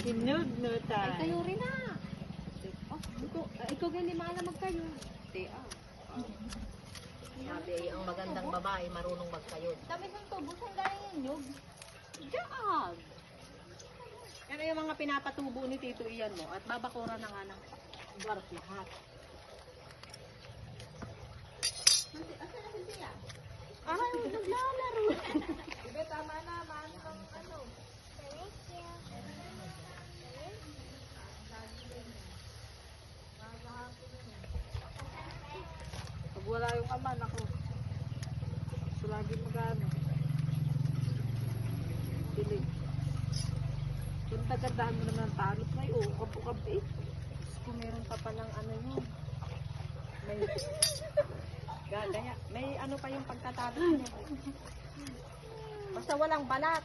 Kinudnutan. Ay, kayo rin na. Ikaw hindi maalam magkayo. Sabi, ang magandang babae, marunong magkayod. Sabi ng tubos, ang galing yung nyug. Diyan. Yan yung mga pinapatubo ni Tito Ian mo at babakura na nga ng barok lahat. Asa na siya? Ay, naglalaro. Ibe, tama na. Maano kang ano. Pag wala yung aman ako. So lagi magano. Pilig. Kung tagandahan mo naman ang tanot na yun, kapukab eh. Kung meron pa palang ano yun. May gagaya. May ano pa yung pagkatabot niya. Basta walang balat.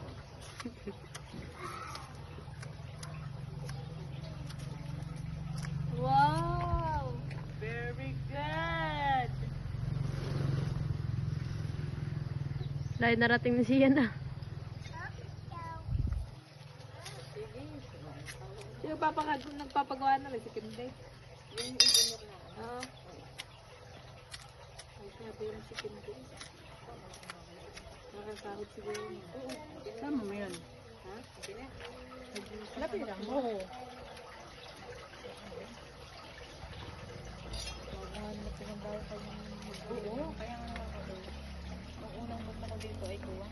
Wow! Very good. Dahil narating na siya na. Sino nagpapagawa na lang si Kinday? Yung engineer na. Oo. Ay, sabi yung si Kinday. Nakakahod siguro niya. Oo. Sama mo yun? Ha? Lapit lang. Oo. Oo, kaya nga ang unang punta ko dito ay kuha.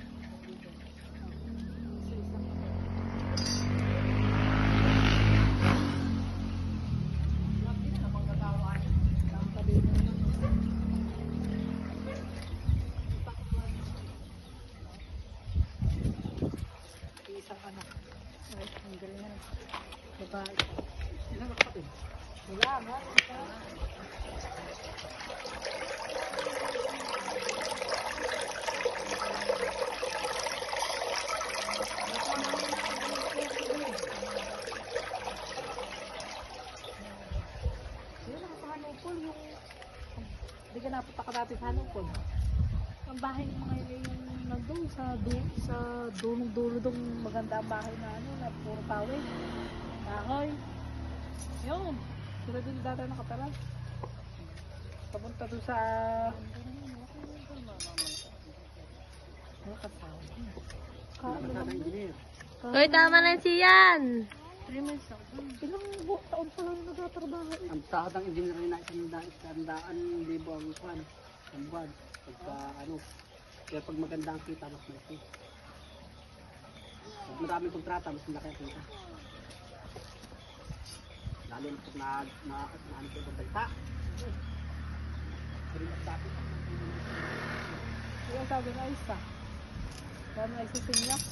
Isang anak. Ay, ang galing na. Babae. Ilan ako eh? Wala, ha? Hindi ka napunta ka dati sa Hanupol. Ang bahay ng mga yun yung nandun sa dulong-dulo dong maganda ang bahay na ano, na puro tawid. Kahoy. Yun. Sila doon dati nakatala. Papunta doon sa... Uy, tama na siyan. Ilang taon pa lang nagtatrabaho. Ang sahod ng engineer na 100,000 ang kwan. Ang buwan. Pagka ano. Kaya pag maganda ang kita, mas malaki. Pag maraming kontrata, mas malaki ang kita. Lalo na pag nahanap ko yung balita. Pero yung sabi. Yung sabi na isa. Sabi na isa sinyak.